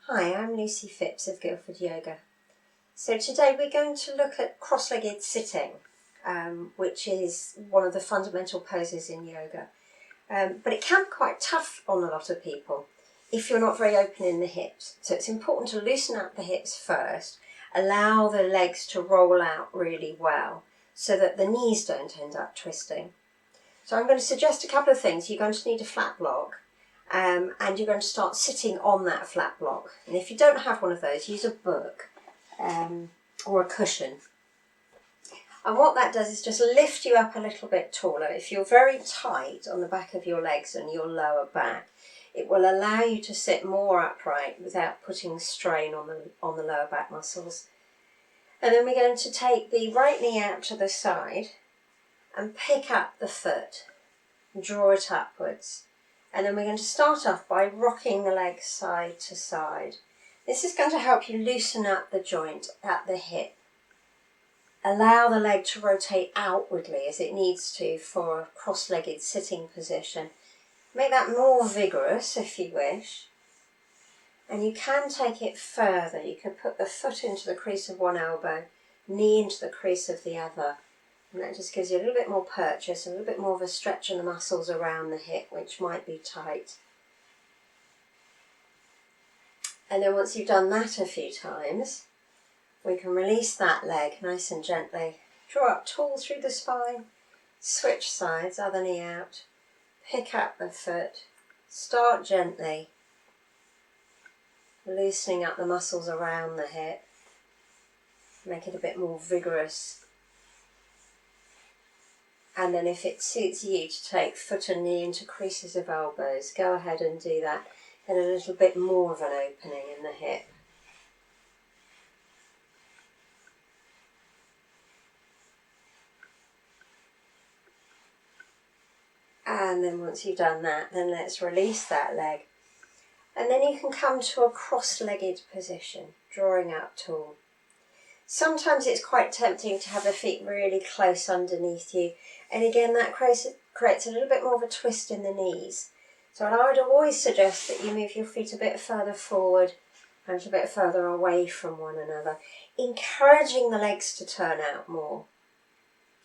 Hi, I'm Lucy Phipps of Guildfordyoga. So today we're going to look at cross-legged sitting, which is one of the fundamental poses in yoga. But it can be quite tough on a lot of people if you're not very open in the hips. So it's important to loosen up the hips first, allow the legs to roll out really well so that the knees don't end up twisting. So I'm going to suggest a couple of things. You're going to need a flat block. And you're going to start sitting on that flat block. And if you don't have one of those, use a book or a cushion. And what that does is just lift you up a little bit taller. If you're very tight on the back of your legs and your lower back, it will allow you to sit more upright without putting strain on the lower back muscles. And then we're going to take the right knee out to the side and pick up the foot and draw it upwards. And then we're going to start off by rocking the legs side to side. This is going to help you loosen up the joint at the hip. Allow the leg to rotate outwardly as it needs to for a cross-legged sitting position. Make that more vigorous if you wish. And you can take it further. You can put the foot into the crease of one elbow, knee into the crease of the other. And that just gives you a little bit more purchase, a little bit more of a stretch in the muscles around the hip, which might be tight. And then once you've done that a few times, we can release that leg nice and gently. Draw up tall through the spine, switch sides, other knee out, pick up the foot, start gently, loosening up the muscles around the hip, make it a bit more vigorous. And then if it suits you to take foot and knee into creases of elbows, go ahead and do that. Get a little bit more of an opening in the hip. And then once you've done that, then let's release that leg. And then you can come to a cross-legged position, drawing up tall. Sometimes it's quite tempting to have the feet really close underneath you. And again, that creates a little bit more of a twist in the knees. So I would always suggest that you move your feet a bit further forward and a bit further away from one another, encouraging the legs to turn out more.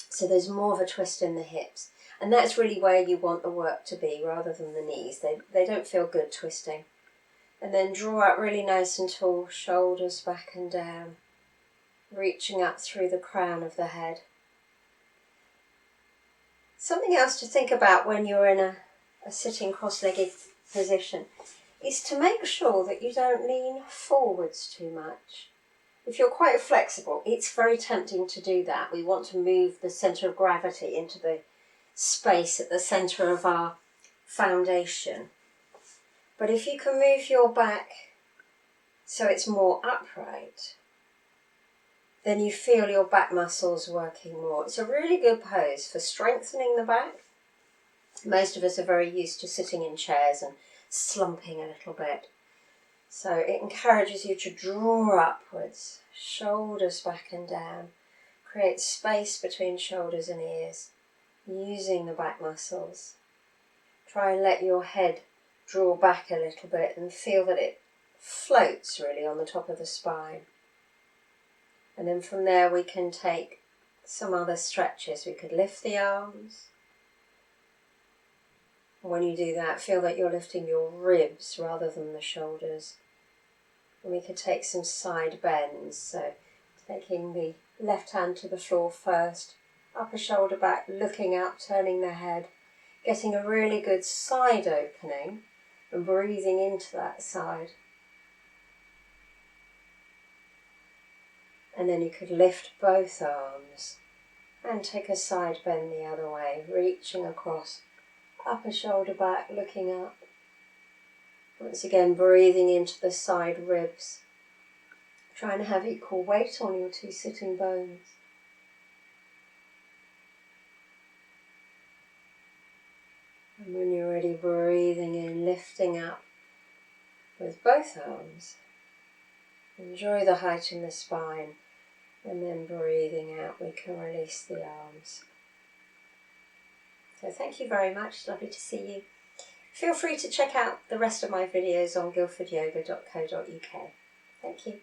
So there's more of a twist in the hips. And that's really where you want the work to be rather than the knees. They don't feel good twisting. And then draw up really nice and tall, shoulders back and down, reaching up through the crown of the head. Something else to think about when you're in a sitting cross-legged position is to make sure that you don't lean forwards too much. If you're quite flexible, it's very tempting to do that. We want to move the centre of gravity into the space at the centre of our foundation. But if you can move your back so it's more upright, then you feel your back muscles working more. It's a really good pose for strengthening the back. Most of us are very used to sitting in chairs and slumping a little bit. So it encourages you to draw upwards, shoulders back and down. Create space between shoulders and ears, using the back muscles. Try and let your head draw back a little bit and feel that it floats really on the top of the spine. And then from there we can take some other stretches. We could lift the arms. When you do that, feel that you're lifting your ribs rather than the shoulders. And we could take some side bends. So taking the left hand to the floor first, upper shoulder back, looking up, turning the head, getting a really good side opening and breathing into that side. And then you could lift both arms and take a side bend the other way, reaching across, upper shoulder back, looking up. Once again, breathing into the side ribs. Trying to have equal weight on your two sitting bones. And when you're ready, breathing in, lifting up with both arms. Enjoy the height in the spine. And then breathing out, we can release the arms. So thank you very much. Lovely to see you. Feel free to check out the rest of my videos on guildfordyoga.co.uk. Thank you.